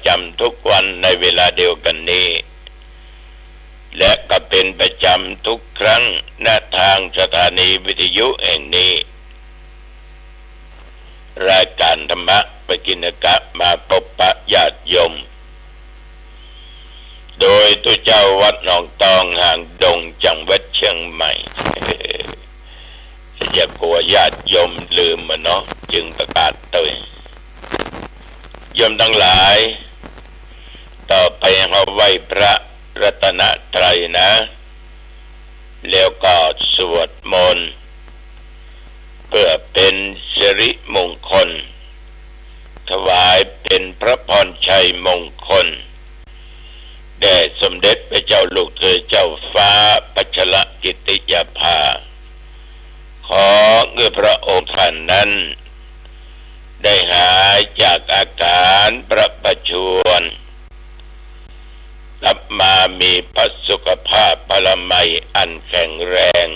จำทุกวันในเวลาเดียวกันนี้และก็เป็นประจำทุกครั้งณทางสถานีวิทยุแห่งนี้รายการธรรมะปกิณกะมาพบปะญาติโยมโดยตัวเจ้าวัดหนองตองห่างดงจังหวัดเชียงใหม่อย่ากลัวญาติโยมลืมมันเนาะจึงประกาศเตือนโยมทั้งหลายต่อไปเราไหว้พระรัตนตรัยนะแล้วก็สวดมนต์เพื่อเป็นสิริมงคลถวายเป็นพระพรชัยมงคลแด่สมเด็จพระเจ้าลูกเธอเจ้าฟ้าพัชรกิติยาภาขอเงื่อพระองค์ท่านนั้นได้หายจากอาการประประชวรกลับมามีพระสุขภาพพลามัยอันแข็งแรง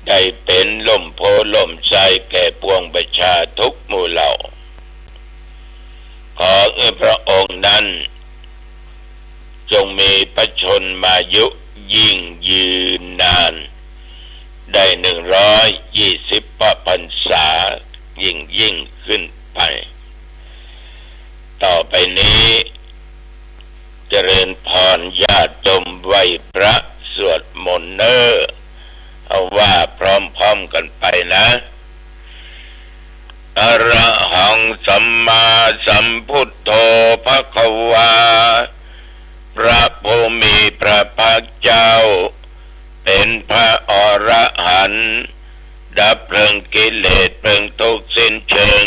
ได้เป็นล่มโพล่มไทรแก่ปวงประชาทุกหมู่เหล่าขอพระองค์นั้นจงมีพระชนมายุยิ่งยืนนานได้120 พรรษายิ่งขึ้นไปต่อไปนี้เจริญพรญาติโยมไหว้พระสวดมนต์เอาว่าพร้อมๆกันไปนะอะระหังสัมมาสัมพุทโธภควาพระผู้มีพระภาคเจ้าเป็นพระอรหันต์ดับเพลิงกิเลสเพลิงทุกข์สิ้นเชิง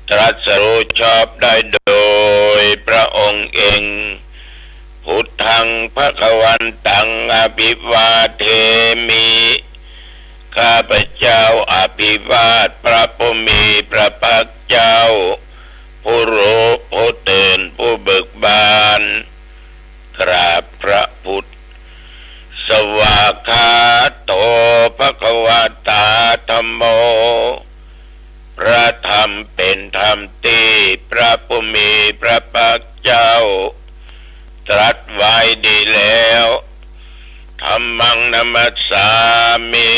ตรัสรู้ชอบได้โดยพระองค์เองพุทธังภวันตังอภิวาเทมิข้าพเจ้าอภิวาทพระผู้มีพระภาคเจ้าผู้รู้ผู้ตื่นผู้เบิกบานกราบพระพุทธสวากขาโตภควตาธัมโมพระธรรมเป็นธรรมที่พระผู้มีพระภาคเจ้าตรัสไว้ดีแล้วธัมมังนัมมัสสามิ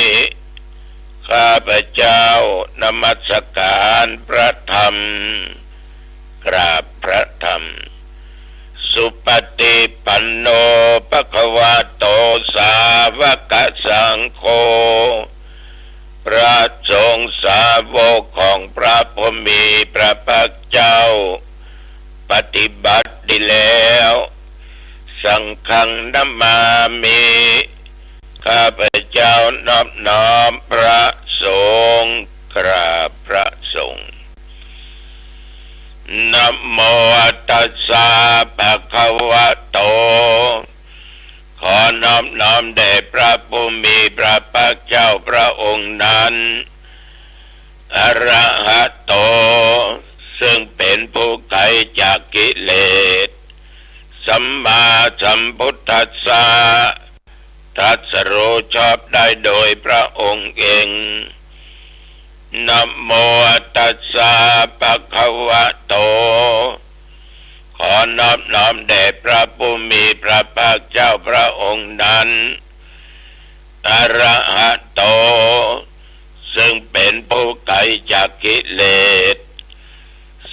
ข้าพเจ้านมัสการพระธรรมกราบพระธรรมสุปฏิปันโนภควโตสาวกสังโฆพระสงฆ์สาวกของพระผู้มีพระภาคเจ้าปฏิบัติดีแล้วสังฆังนัมมามิข้าพเจ้านอบน้อมพระสงฆ์กราบพระสงฆ์นะโมตัสสะภะคะวะโตขอนอบน้อมแด่พระผู้มีพระภาคเจ้าพระองค์นั้นอรหัตโตซึ่งเป็นผู้ไกลจากกิเลสสัมมาสัมพุทธัสสะตรัสรู้ชอบได้โดยพระองค์เองนะโมตัสสะภะคะวะโตขอนอบน้อมแด่พระผู้มีพระภาคเจ้าพระองค์นั้นอรหัตโตซึ่งเป็นผู้ไกลจากกิเลส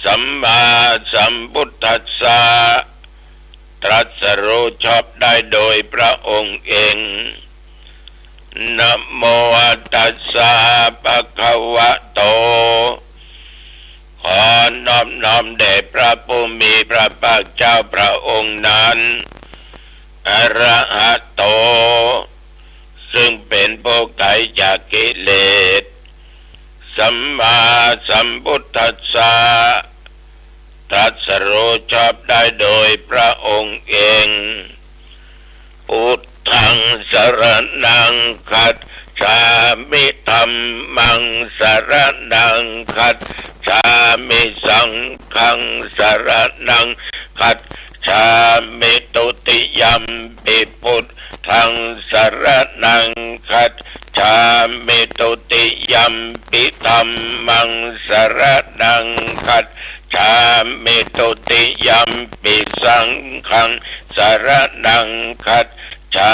สัมมาสัมพุทธัสสะตรัสรู้ชอบได้โดยพระองค์เองนะโมตัสสะภะคะวะโตขอนอบน้อมแด่พระผู้มีพระภาคเจ้าพระองค์นั้นอรหัตโตซึ่งเป็นผู้ไกลจากกิเลสสัมมาสัมพุทธัสสะตรัสรู้ชอบได้โดยพระองค์เองพุทธังสรณังคัจฉามิธัมมังสรณังคัจฉามิสังฆังสรณังคัจฉามิตุติยัมปิพุทธังสรณังคัจฉามิตุติยัมปิธัมมังสรณังคัจฉา มิตุติยัมปิสังฆังสรณังคัจฉา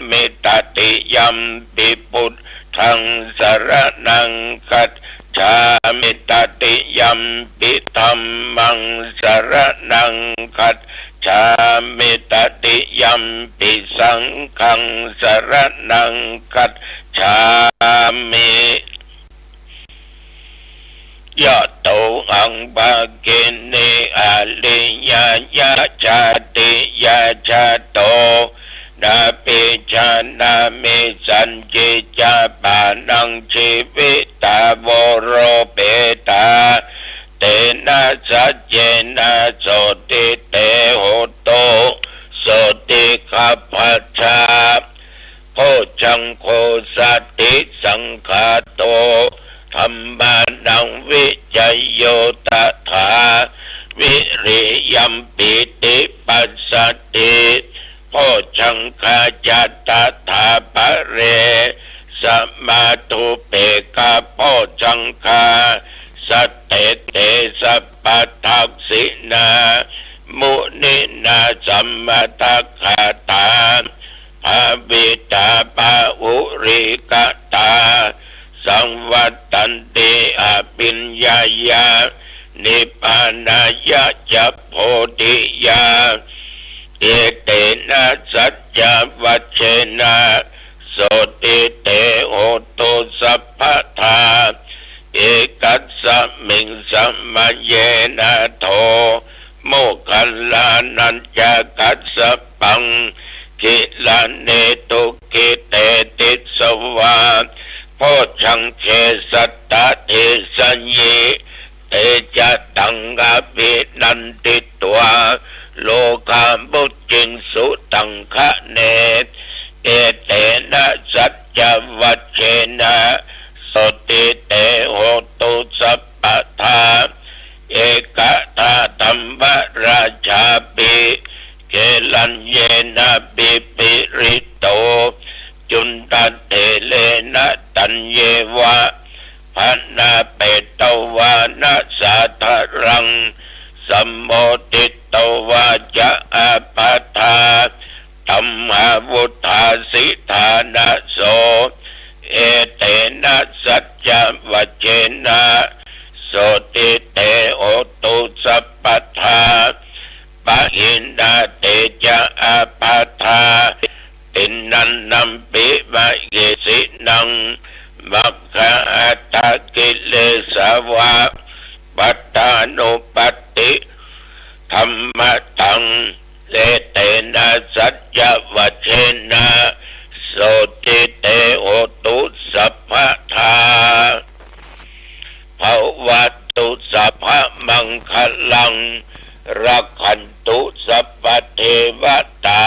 มิตติยัมปิพุทธังสรณังคัจฉามิตติยัมปิธัมมังสรณังคัจฉามิตติยัมปิสังฆังสรณังคัจฉามิยะโตอังภะเกเนอะลิยายะชาติยะชะโตนาปิชานามิสันจิจาปานังชีวิตาวโรเปตาเตนะสัจเจนะโสติเตโหโตโสติขัพพชาโพชังโคสัตติสังฆาโตธัมมานังวิจัยโยตถาวิริยัมปิติปัสสติโพชังคาจัตถาปะเรสัมมาตุเปกะโพชังคาสัตเตเตสัพพทักษินามุนินาสัมมาทัคขาตาภาวิตาปะอุริกตาสังวัตตันติอภิญญายานิพพานายะจัพโพธิยาเอเตนะสัจจวัชเชนะโสติเตโหตุสัพพทาเอกัสสมิงสัมมเยนะโทโมคคัลลานัญจกัสสปังกิลาเนตุกิเตติสวาโพชังเขสัตตะเทสัญเยเตจะตังกะปินันติตัวโลกามุจจิงสุตังคะเนเอเตนะสัจจวัชเชนะโสติเตโหตุสัพพทาเอกตาธัมมราชาปิเกลัญเยนะปิปิริโตจุนตันเตเลนะตัญเยวะพันนาเปตวานะสาธารังสัมโมติตวาจะอาปัฏฐาธัมมาวุฒาสิธานะโสเอเตนะสัจจวัชเชนะโสติเตโอตุสัพพทาปะหินนาเตจะอาปัฏฐาตินันนัมปิมะเกสินังมัคคะอัตตกิเลสวะปัตตานุปัตติธัมมะตังเลเตนะสัจจวัชเชนะโสติเตโหตุสัพพทาภวัตุสัพพมังคลังรักขันตุสัพพเทวตา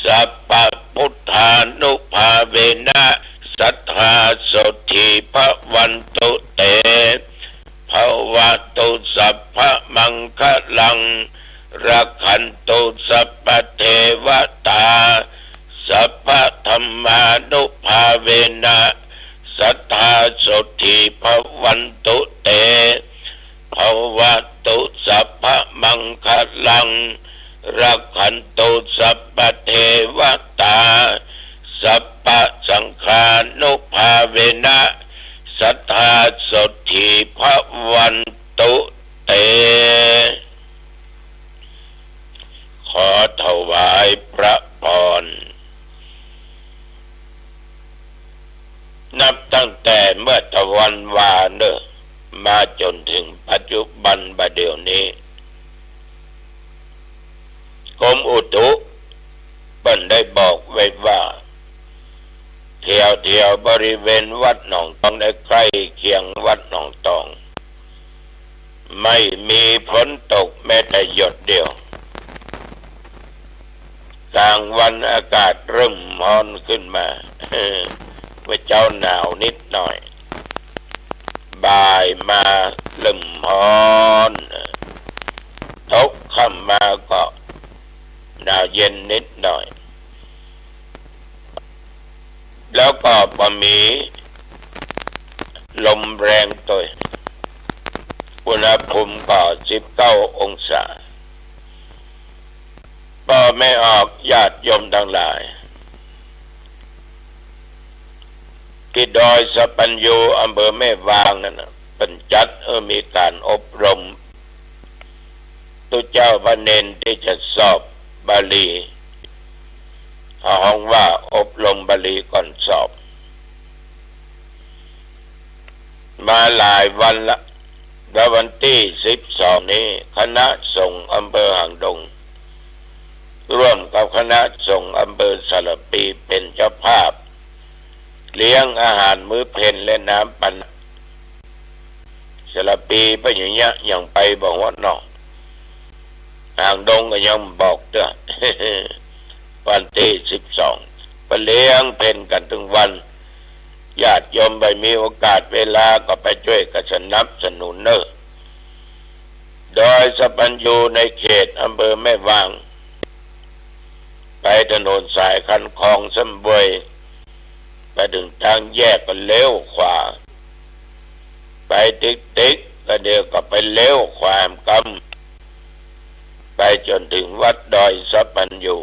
สัพพพุทธานุภาเวนะสัทธาโสทิภวันตุเตภวตุสัพพมังคลังรักขันตุสัพพเทวตาสัพพธัมมานุภาเวนะสัทธาโสทิภวันตุเตภวตุสัพพมังคลังรักขันตุสัพพเทวตาสัพพสังฆานุภาเวนะสัทธาโสทิภวันตุเตขอถวายพระพรนับตั้งแต่เมื่อตะวันวาเนอมาจนถึงปัจจุบันบัดเดี๋ยวนี้กรมอุตุเปิ้นได้บอกไว้ว่าเที่ยวบริเวณวัดหนองตองได้ใกล้เคียงวัดหนองตองไม่มีฝนตกแม้แต่หยดเดียวกลางวันอากาศเริ่มร้อนขึ้นมาเมื่อเจ้าหนาวนิดหน่อยบ่ายมาเริ่มร้อนตกค่ำมาก็หนาวเย็นนิดหน่อยแล้วก็มีลมแรงตัว อุณหภูมิก็19 องศาก็ไม่ออกญาติโยมทั้งหลายที่ดอยสะปัญญูอำเภอแม่วางนั่นนะเป็นจัดมีการอบรมตุเจ้าพระเนนที่จะสอบบาลีห้องว่าอบรมบาลีก่อนสอบมาหลายวันละแล้ววันที่12นี้คณะสงฆ์อำเภอหางดงร่วมกับคณะสงฆ์อำเภอสารปีเป็นเจ้าภาพเลี้ยงอาหารมื้อเพลและน้ำปันสารปีไปอย่างเงี้ยยังไปบอกว่าเนาะหางดงก็ยังบอกเด้อ วันที่12ไปเลี้ยงเพลกันถึงวันญาติโยมไปมีโอกาสเวลาก็ไปช่วยกันสนับสนุนเนอะโดยสะปัญญูในเขตอำเภอแม่วางไปถนนสายคันคลองสำเวยไปถึงทางแยกก็เลี้ยวขวาไปติ๊กก็เดี๋ยวก็ไปเลี้ยวขวากำไปจนถึงวัดดอยสะปัญญู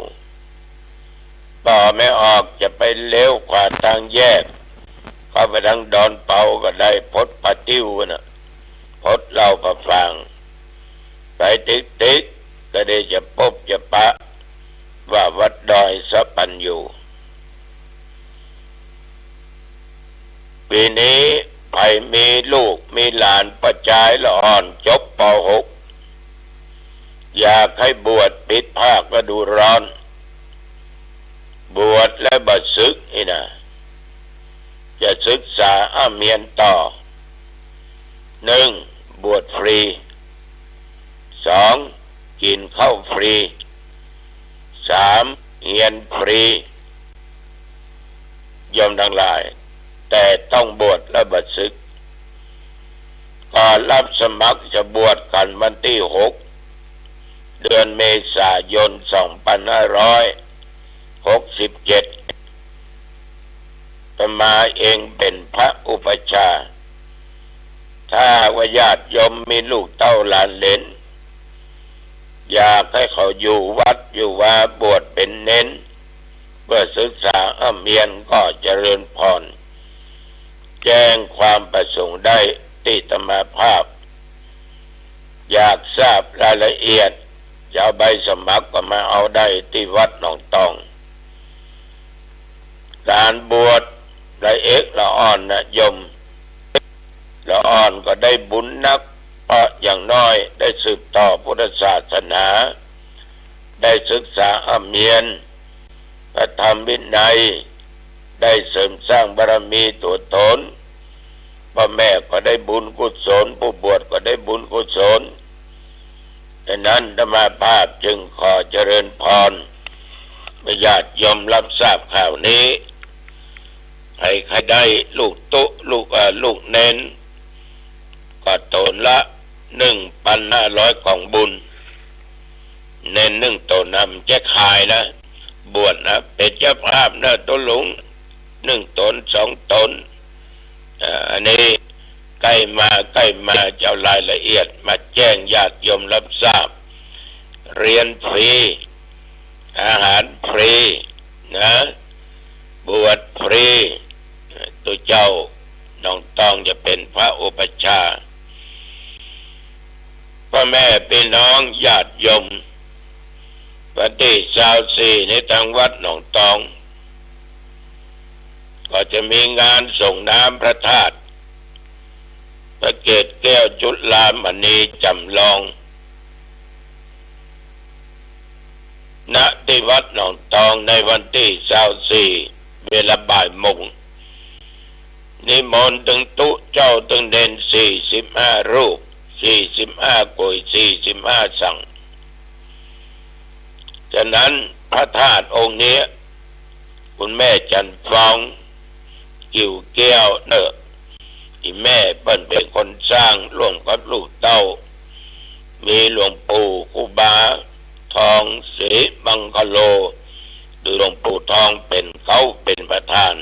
ต่อไม่ออกจะไปเลี้ยวขวาทางแยกเข้าไปทางดอนเปาก็ได้พดปะติ้วนะพดเหล้าปะฟางไปติ๊กก็ได้จะพบจะปะว่าวัดดอยสะปัญญูปีนี้ใครมีลูกมีหลานประจายละอ่อนจบป.6 อยากให้บวชปิดภาคฤดูร้อนบวชและบัดศึกนี่นะจะศึกษาเมียนต่อ 1. บวชฟรี 2. กินข้าวฟรี 3. เรียนฟรีโยมทั้งหลายแต่ต้องบวชและบัดศึกก่อนรับสมัครจะบวชกันวันที่ 6 เดือนเมษายน 2567จะมาเองเป็นพระอุปัชฌาย์ถ้าว่าญาติโยมมีลูกเต้าหลานเหลนอยากให้เขาอยู่วัดอยู่ว่าบวชเป็นเน้นเพื่อศึกษาเมียนก็เจริญพรแจ้งความประสงค์ได้ที่ธรรมภาพอยากทราบรายละเอียดจะเอาใบสมัครก็มาเอาได้ที่วัดหนองตองการบวชละเอกละอ่อนนะโยมละอ่อนก็ได้บุญนักเพราะอย่างน้อยได้สืบต่อพุทธศาสนาได้ศึกษาเมียนพระธรรมวินัยได้เสริมสร้างบารมีตัวตนพ่อแม่ก็ได้บุญกุศลผู้บวชก็ได้บุญกุศลดังนั้นธรรมภาพจึงขอเจริญพรญาติโยมรับทราบข่าวนี้ให้ใครได้ลูกตุลูกเน้นก็ตนละ 1,500 ของบุญเน้น1ตนนำจะขายนะบวชนะเป็นเจ้าภาพนะตัวหลง1 ตน 2 ตนอันนี้ใกล้มาจะเอารายละเอียดมาแจ้งญาติโยมรับทราบเรียนฟรีอาหารฟรีนะบวชฟรีตัวเจ้าน้องตองจะเป็นพระอุปัชฌาย์พ่อแม่พี่น้องญาติโยมวันที่24ในทางวัดหนองตองก็จะมีงานส่งน้ำพระธาตุพระเกศแก้วจุฬามณีจำลองณที่วัดหนองตองในวันที่24เวลาบ่ายโมงนิมนต์ถึงตุเจ้าถึงเด่น45 รูป45 กุย45 สั่งฉะนั้นพระธาตุองค์นี้คุณแม่จันฟองกิ่วแก้วเนอะที่แม่เป็นคนสร้างร่วมกับลูกเต้ามีหลวงปู่ครูบาทองศรีบังคโลหรือหลวงปู่ทองเป็นประธาน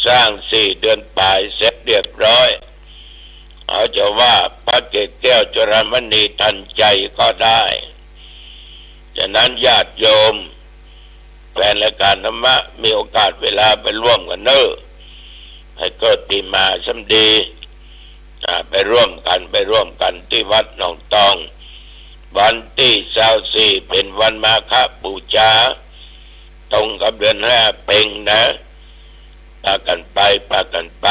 สร้าง4 เดือนปลายเสร็จเรียบร้อยเอาจะว่า เกศแก้วจรมณีทันใจก็ได้ฉะนั้นญาติโยมแฟนรายการธรรมะมีโอกาสเวลาไปร่วมกันเนอะให้เกิดปีมาสำดีไปร่วมกันที่วัดหนองตองวันที่24เป็นวันมาฆบูชาตรงกับเดือน5เพ็งนะพากันไป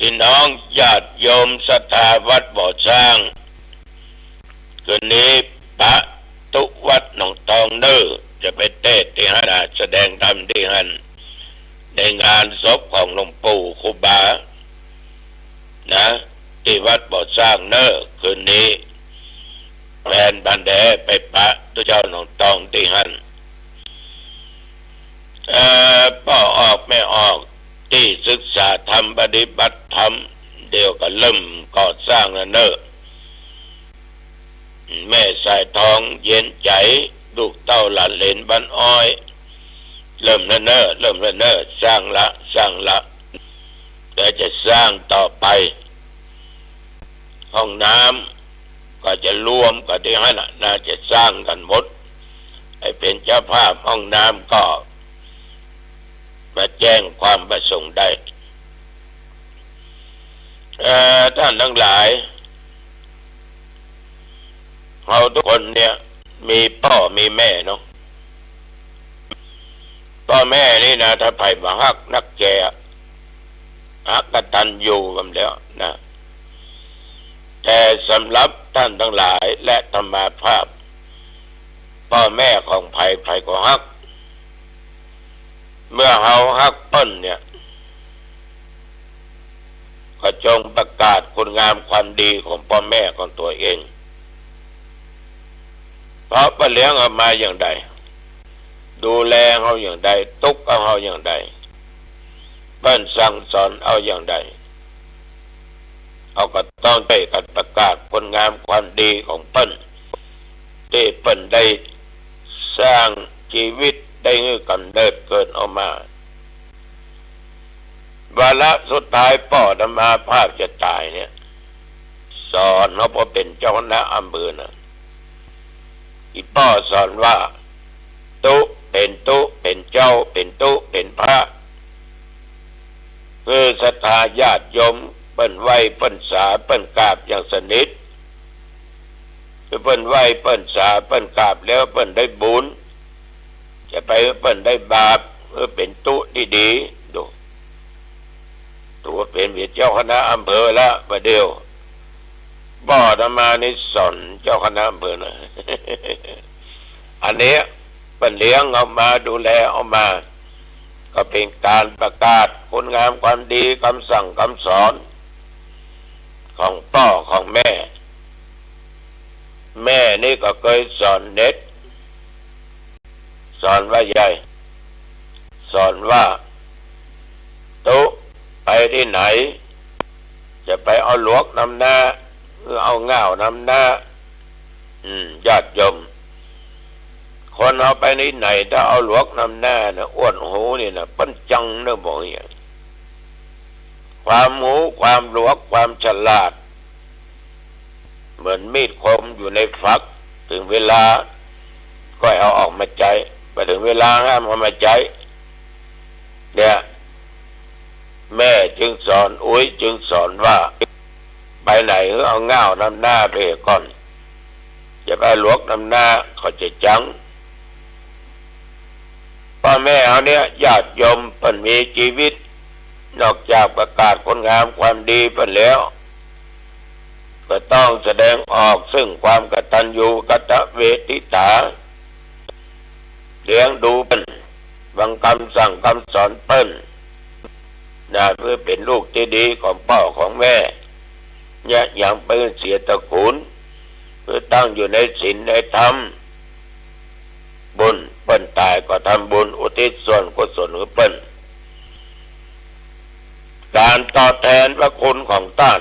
พี่น้องญาติโยมศรัทธาวัดบ่อสร้างคืนนี้พระตุวัดหนองตองเนอจะไปเทศน์ที่หันแสดงธรรมที่หันในงานศพของหลวงปู่ครูบานะที่วัดบ่อสร้างเนอคืนนี้แฟนบันแดไปปะตัวเจ้าหนองตองที่หันพ่อออกไม่ออกที่ศึกษาธรรมปฏิบัติธรรมเดียวก็เริ่มก่อสร้างแล้วเนอะแม่สายทองเย็นใจลูกเต้าหลานเหลนบ้านอ้อยเริ่มแล้วเนอะสร้างละแต่จะสร้างต่อไปห้องน้ำก็จะรวมกับที่ให้น่าจะสร้างกันหมดให้เป็นเจ้าภาพห้องน้ำก็มาแจ้งความประสงค์ได้ท่านทั้งหลายเราทุกคนเนี่ยมีพ่อมีแม่เนาะพ่อแม่นี่นะถ้าไผ่มาฮักนักแก่ฮักกตัญญูกันแล้วนะแต่สำหรับท่านทั้งหลายและธรรมาภาพพ่อแม่ของไผ่ก็ฮักเมื่อเฮาฮักเปิ้นเนี่ยก็จงประกาศคุณงามความดีของพ่อแม่ของตัวเองเพราะป้าเลี้ยงเอามาอย่างใดดูแลเฮาอย่างใดตุกเอาเฮาอย่างใดเปิ้นสั่งสอนเอาอย่างใดเอาก็ต้องได้กันประกาศคุณงามความดีของเปิ้นที่เปิ้นได้สร้างชีวิตได้กำเนิดเกิดออกมาวาระสุดท้ายพ่อธรรมาภาพจะตายเนี่ยสอนเขาพอเป็นเจ้าคณะอำเภอนะอีพ่อสอนว่าตุเป็นเจ้าเป็นตุเป็นพระคือศรัทธาญาติโยมเปิ้นไหวเปิ้นสาเปิ้นกราบอย่างสนิทคือเปิ้นไหวเปิ้นสาเปิ้นกราบแล้วเปิ้นได้บุญจะไปเปิ้นได้บาปเป็นตุดีๆดูตัวเป็นเจ้าคณะอำเภอละประเดี๋ยวบ่อธรรมานิสนเจ้าคณะอำเภอนะอันนี้เป็นเลี้ยงเอามาดูแลเอามาก็เป็นการประกาศคุณงามความดีคำสั่งคำสอนของพ่อของแม่นี่ก็เคยสอนเน็ตสอนว่าใหญ่สอนว่าตุไปที่ไหนจะไปเอาหลวกนำหน้าหรือเอาง่าวนำหน้าญาติโยมคนเอาไปที่ไหนถ้าเอาหลวกนำหน้านะอ้วนหูนี่นะปั้นจังเนอะบอกอย่างความหูความหลวกความฉลาดเหมือนมีดคมอยู่ในฝักถึงเวลาก็เอาออกมาใจไปถึงเวลาห้ามเอามาใจเนี่ยแม่จึงสอนจึงสอนว่าไปไหนเอาง่าวนำหน้าไปก่อนอย่าไปหลวกนำหน้าเขาจะจังพ่อแม่เอาเนี่ยญาติโยมเพิ่นมีชีวิตนอกจากประกาศคุณงามความดีเพิ่นแล้วก็ต้องแสดงออกซึ่งความกตัญญูกตเวทิตาเลี้ยงดูเพิ่นบังคำสั่งคำสอนเพิ่นเพื่อเป็นลูกที่ดีของพ่อของแม่เนี่ยอย่างเป็นเสียตระกูลเพื่อตั้งอยู่ในศีลในธรรมบุญเปิ้นตายก็ทำบุญอุทิศส่วนกุศลให้เปิ้นการตอบแทนพระคุณของท่าน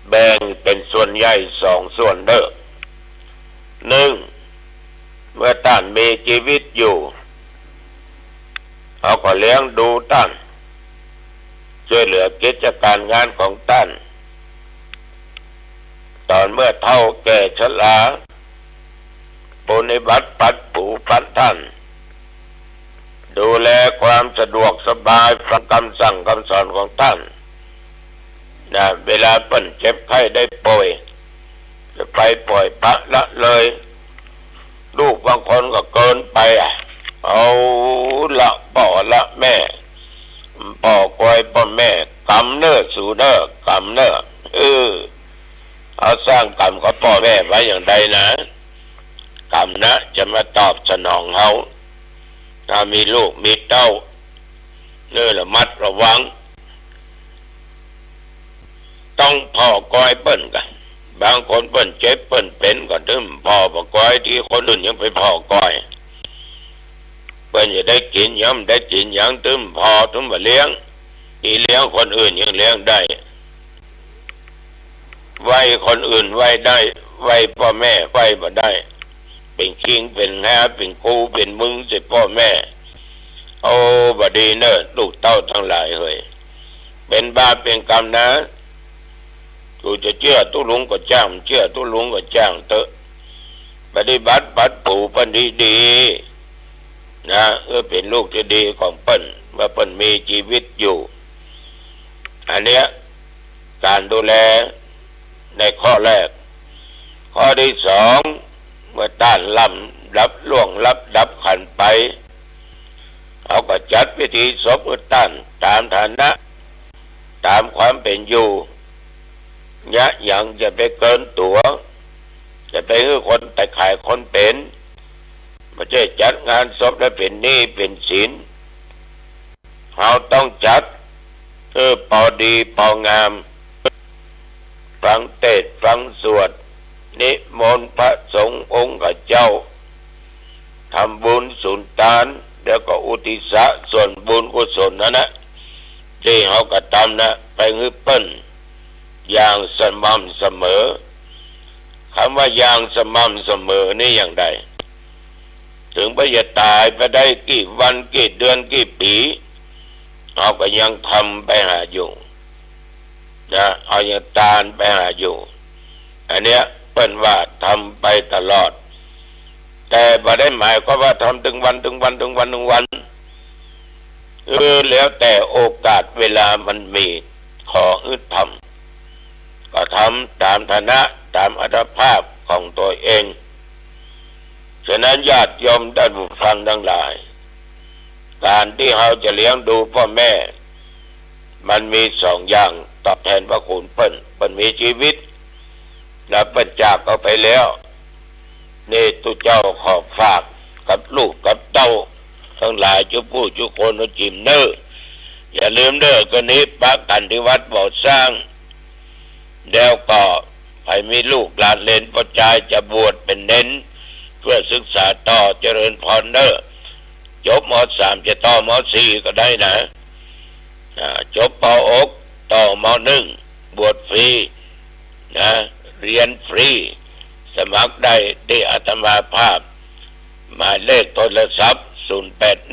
แบ่งเป็นส่วนใหญ่2ส่วนเด้อ1เมื่อท่านมีชีวิตอยู่เขาก็เลี้ยงดูท่าน ช่วยเหลือกิจการงานของท่านตอนเมื่อเฒ่าแก่ชราปฏิบัติปัดปูปัดท่านดูแลความสะดวกสบายฟังคำสั่งคำสอนของท่านนะเวลาเปิ้นเจ็บไข้ได้ป่วยจะไปปล่อยพระละเลยลูกบางคนก็เกินไปเอาละพ่อละแม่พ่อคอยพ่อแม่กำเน้อสู่เน้อกำเน้อเอาสร้างกรรมกับพ่อแม่ไว้อย่างใดนะกรรมนะจะมาตอบสนองเขาถ้ามีลูกมีเต้าเนื้อละมัดระวังต้องพ่อคอยเปิ้นกันบางคนเปิ้นเจ็บเปิ้นเป็นก่อนถึงพ่อบ่คอยที่คนอื่นยังไปพ่อคอยเปิ้นจะได้กินย้ำได้กินยังถึงพ่อถึงมาเลี้ยงที่เลี้ยงคนอื่นยังเลี้ยงได้ไว้คนอื่นไว้ได้ไว้พ่อแม่ไว้บ่ได้เป็นคิงเป็นแฮเป็นกูเป็นมึงสิพ่อแม่โอ้บดีเนอะลูกเต้าทั้งหลายเฮ้ยเป็นบาปเป็นกรรมนะกูจะเชื่อตุลุงก็จ้างเชื่อตุลุงก็จ้างเถอะปฏิบัติปัดปูปันดีๆนะเป็นลูกที่ดีของเปิ้นเมื่อเปิ้นมีชีวิตอยู่อันเนี้ยการดูแลในข้อแรกข้อที่สองเมื่อต้านลำรับล่วงรับดับขันไปเขาก็จัดพิธีศพต้านตามฐานะตามความเป็นอยู่ยะยังจะไปเกินตัวจะไปให้คนแต่ขายคนเป็นไม่ใช่จัดงานศพแล้วเป็นหนี้เป็นสินเขาต้องจัดพอดีพองามฟังเทศน์ฟังสวดนิมนต์พระสงฆ์องค์เจ้าทำบุญสุนทานแล้วก็อุทิศส่วนบุญกุศลนะที่เขากระทำนะไปให้เปิ้นอย่างสม่ำเสมอคำว่าอย่างสม่ำเสมอนี่อย่างใดถึงไปจะตายไปได้กี่วันกี่เดือนกี่ปีเขาก็ยังทำไปหาอยู่นะเอาอย่างตานไปหาอยู่อันเนี้ยเปิ้นว่าทำไปตลอดแต่บ่ได้หมายความว่าทำถึงวันแล้วแต่โอกาสเวลามันมีขอทำก็ทำตามฐานะตามอัตภาพของตัวเองฉะนั้นญาติโยมท่านผู้ฟังทั้งหลายการที่เราจะเลี้ยงดูพ่อแม่มันมีสองอย่างตอบแทนพระคุณเปิ้นมีชีวิตและเปิ้นจากเอาไปแล้วนี่ตุเจ้าขอฝากกับลูกกับเต้าทั้งหลายจุผู้จุคนจิมเนออย่าลืมเด้อกันนี้ปะกันที่วัดบ่อสร้างแล้วก็ให้มีลูกหลานเลนพ่อชายจะบวชเป็นเน้นเพื่อศึกษาต่อเจริญพรเด้อจบม.3จะต่อม.4ก็ได้นะจบป.อกต่อม.1บวชฟรีนะเรียนฟรีสมัครได้ที่อาตมาภาพหมายเลขโทรศัพท์0812991688